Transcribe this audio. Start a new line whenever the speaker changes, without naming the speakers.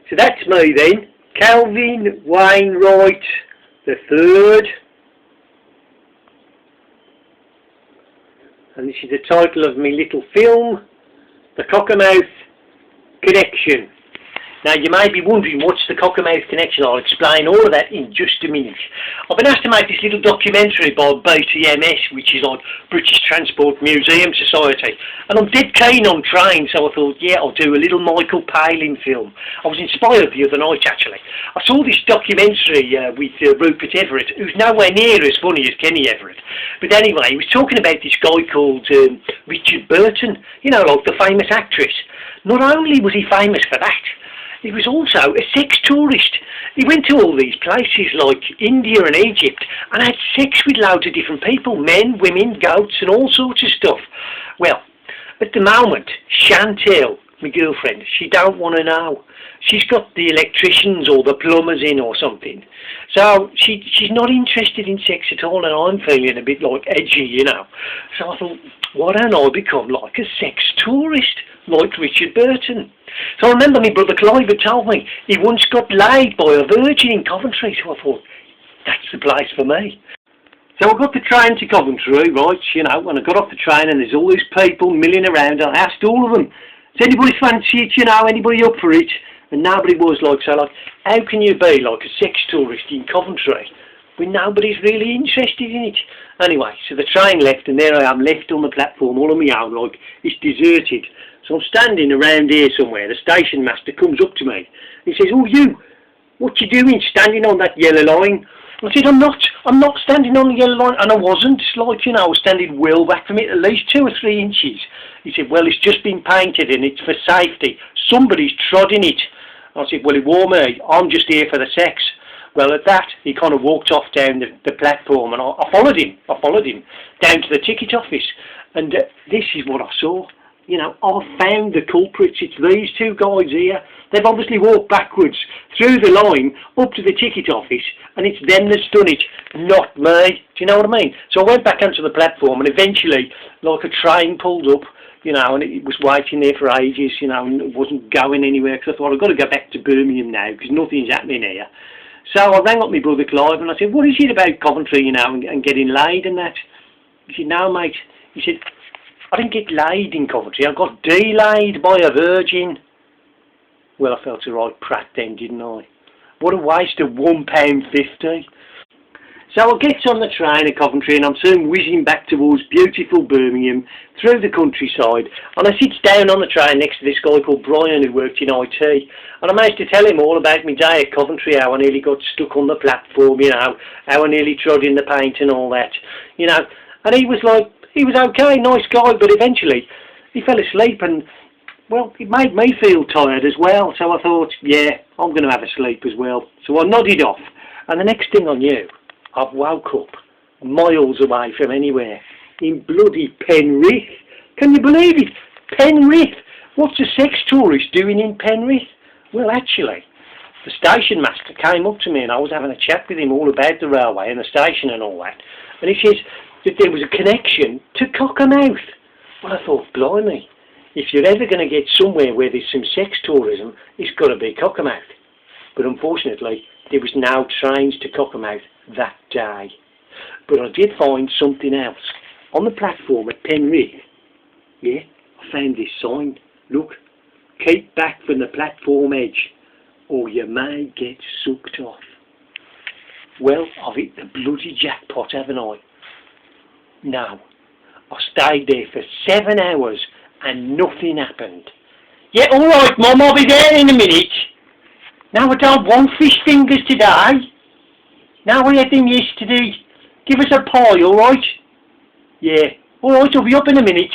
So that's me then, Kelvin Wainwright the third. And this is the title of my little film, The Cockermouth Connection. Now you may be wondering what's the Cockermouth Connection. I'll explain all of that in just a minute. I've been asked to make this little documentary by BTMS, which is like British Transport Museum Society, and I'm dead keen on trains, so I thought, yeah, I'll do a little Michael Palin film. I was inspired the other night actually. I saw this documentary with Rupert Everett, who's nowhere near as funny as Kenny Everett. But anyway, he was talking about this guy called Richard Burton, you know, like the famous actress. Not only was he famous for that, he was also a sex tourist. He went to all these places like India and Egypt and had sex with loads of different people, men, women, goats and all sorts of stuff. Well, at the moment, Chantel, my girlfriend, she don't want to know. She's got the electricians or the plumbers in or something. So she's not interested in sex at all, and I'm feeling a bit like edgy, you know. So I thought, why don't I become like a sex tourist, like Richard Burton? So I remember my brother Clive had told me he once got laid by a virgin in Coventry, so I thought, that's the place for me. So I got the train to Coventry, right, you know, when I got off the train and there's all these people milling around, I asked all of them, does anybody fancy it, you know, anybody up for it? And nobody was like, so like, how can you be like a sex tourist in Coventry when nobody's really interested in it? Anyway, so the train left and there I am left on the platform all on my own, like, it's deserted. So I'm standing around here somewhere, the station master comes up to me, he says, oh you, what you doing standing on that yellow line? I said, I'm not standing on the yellow line, and I wasn't, like, you know, I was standing well back from it, at least 2 or 3 inches. He said, well, it's just been painted and it's for safety, somebody's trod in it. I said, well, it wore me, I'm just here for the sex. Well, at that, he kind of walked off down the platform, and I followed him down to the ticket office, and this is what I saw. You know, I found the culprits. It's these 2 guys here. They've obviously walked backwards through the line up to the ticket office, and it's them that's done it, not me. Do you know what I mean? So I went back onto the platform, and eventually, like, a train pulled up, you know, and it was waiting there for ages, you know, and it wasn't going anywhere, because I thought, I've got to go back to Birmingham now, because nothing's happening here. So I rang up my brother Clive, and I said, what is it about Coventry, you know, and getting laid and that? He said, no, mate. He said, I didn't get laid in Coventry, I got delayed by a virgin. Well, I felt a right prat then, didn't I? What a waste of £1.50. So I get on the train at Coventry and I'm soon whizzing back towards beautiful Birmingham through the countryside, and I sit down on the train next to this guy called Brian who worked in IT, and I managed to tell him all about my day at Coventry, how I nearly got stuck on the platform, you know, how I nearly trod in the paint and all that, you know, and he was like, he was okay, nice guy, but eventually he fell asleep and, well, it made me feel tired as well, so I thought, yeah, I'm going to have a sleep as well. So I nodded off, and the next thing I knew, I've woke up miles away from anywhere, in bloody Penrith. Can you believe it? Penrith! What's a sex tourist doing in Penrith? Well, actually, the station master came up to me and I was having a chat with him all about the railway and the station and all that, and he says that there was a connection to Cockermouth. Well, I thought, blimey, if you're ever going to get somewhere where there's some sex tourism, it's got to be Cockermouth. But unfortunately, there was no trains to Cockermouth that day. But I did find something else. On the platform at Penrith, yeah, I found this sign. Look, keep back from the platform edge, or you may get sucked off. Well, I've hit the bloody jackpot, haven't I? No. I stayed there for 7 hours and nothing happened. Yeah, alright Mum, I'll be there in a minute. No, I don't want fish fingers today. No, we had them yesterday. Give us a pie, alright? Yeah, alright, I'll be up in a minute.